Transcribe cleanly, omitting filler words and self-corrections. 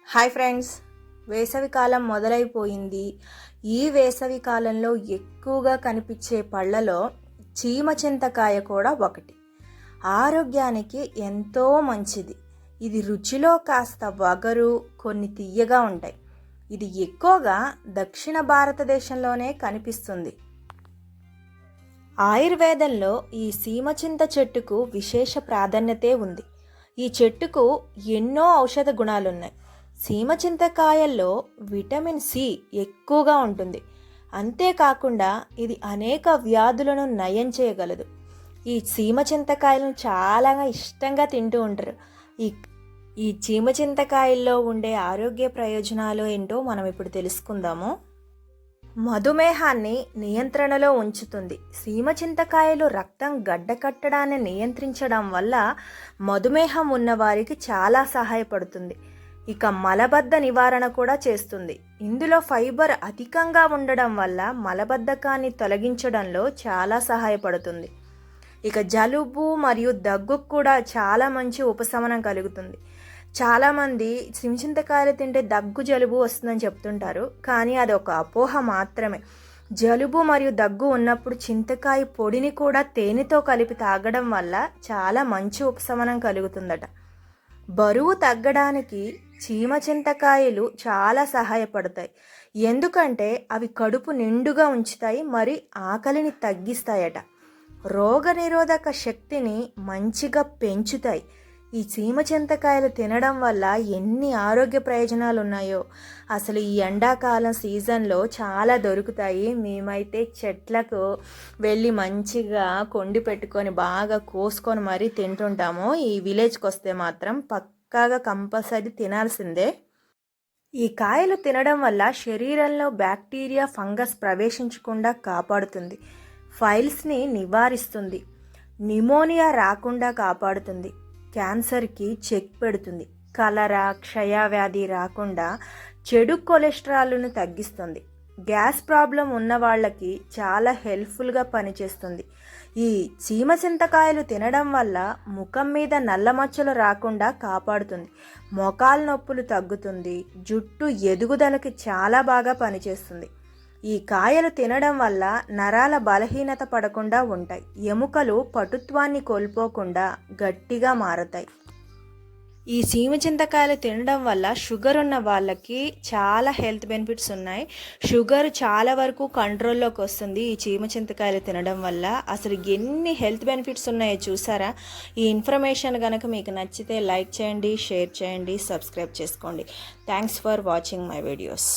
Hi friends, వేసవికాలం మొదలైపోయింది. ఈ వేసవి కాలంలో ఎక్కువగా కనిపించే పళ్ళలో చీమ చింతకాయ కూడా ఒకటి. ఆరోగ్యానికి ఎంతో మంచిది. ఇది రుచిలో కాస్త వగరు, కొన్ని తియ్యగా ఉంటాయి. ఇది ఎక్కువగా దక్షిణ భారతదేశంలోనే కనిపిస్తుంది. ఆయుర్వేదంలో ఈ సీమచింత చెట్టుకు విశేష ప్రాధాన్యతే ఉంది. ఈ చెట్టుకు ఎన్నో ఔషధ గుణాలున్నాయి. సీమచింతకాయల్లో విటమిన్ సి ఎక్కువగా ఉంటుంది. అంతేకాకుండా ఇది అనేక వ్యాధులను నయం చేయగలదు. ఈ సీమచింతకాయలను చాలా ఇష్టంగా తింటూ ఉంటారు. ఈ సీమచింతకాయల్లో ఉండే ఆరోగ్య ప్రయోజనాలు ఏంటో మనం ఇప్పుడు తెలుసుకుందాము. మధుమేహాన్ని నియంత్రణలో ఉంచుతుంది. సీమచింతకాయలు రక్తం గడ్డకట్టడాన్ని నియంత్రించడం వల్ల మధుమేహం ఉన్నవారికి చాలా సహాయపడుతుంది. ఇక మలబద్ధ నివారణ కూడా చేస్తుంది. ఇందులో ఫైబర్ అధికంగా ఉండడం వల్ల మలబద్ధకాన్ని తొలగించడంలో చాలా సహాయపడుతుంది. ఇక జలుబు మరియు దగ్గుకు కూడా చాలా మంచి ఉపశమనం కలుగుతుంది. చాలామంది చింతకాయలు తింటే దగ్గు జలుబు వస్తుందని చెప్తుంటారు, కానీ అది ఒక అపోహ మాత్రమే. జలుబు మరియు దగ్గు ఉన్నప్పుడు చింతకాయ పొడిని కూడా తేనెతో కలిపి తాగడం వల్ల చాలా మంచి ఉపశమనం కలుగుతుందట. బరువు తగ్గడానికి చింతకాయలు చాలా సహాయపడతాయి. ఎందుకంటే అవి కడుపు నిండుగా ఉంచుతాయి, మరి ఆకలిని తగ్గిస్తాయట. రోగనిరోధక శక్తిని మంచిగా పెంచుతాయి. ఈ చింతకాయలు తినడం వల్ల ఎన్ని ఆరోగ్య ప్రయోజనాలు ఉన్నాయో. అసలు ఈ ఎండాకాలం సీజన్లో చాలా దొరుకుతాయి. మేమైతే చెట్లకు వెళ్ళి మంచిగా కొండి పెట్టుకొని బాగా కోసుకొని మరీ తింటుంటాము. ఈ విలేజ్కి వస్తే మాత్రం పక్కాగా కంపల్సరీ తినాల్సిందే. ఈ కాయలు తినడం వల్ల శరీరంలో బ్యాక్టీరియా, ఫంగస్ ప్రవేశించకుండా కాపాడుతుంది. ఫైల్స్ని నివారిస్తుంది. నిమోనియా రాకుండా కాపాడుతుంది. క్యాన్సర్కి చెక్ పెడుతుంది. కలరా, క్షయవ్యాధి రాకుండా చెడు కొలెస్ట్రాల్ను తగ్గిస్తుంది. గ్యాస్ ప్రాబ్లం ఉన్న వాళ్ళకి చాలా హెల్ప్ఫుల్గా పనిచేస్తుంది. ఈ చింతకాయలు తినడం వల్ల ముఖం మీద నల్ల మచ్చలు రాకుండా కాపాడుతుంది. మోకాలు నొప్పులు తగ్గుతుంది. జుట్టు ఎదుగుదలకి చాలా బాగా పనిచేస్తుంది. ఈ కాయలు తినడం వల్ల నరాల బలహీనత పడకుండా ఉంటాయి. ఎముకలు పటుత్వాన్ని కోల్పోకుండా గట్టిగా మారతాయి. ఈ చింతకాయలు తినడం వల్ల షుగర్ ఉన్న వాళ్ళకి చాలా హెల్త్ బెనిఫిట్స్ ఉన్నాయి. షుగర్ చాలా వరకు కంట్రోల్లోకి వస్తుంది ఈ చింతకాయలు తినడం వల్ల. అసలు ఎన్ని హెల్త్ బెనిఫిట్స్ ఉన్నాయో చూసారా? ఈ ఇన్ఫర్మేషన్ కనుక మీకు నచ్చితే లైక్ చేయండి, షేర్ చేయండి, సబ్స్క్రైబ్ చేసుకోండి. Thanks for watching my videos.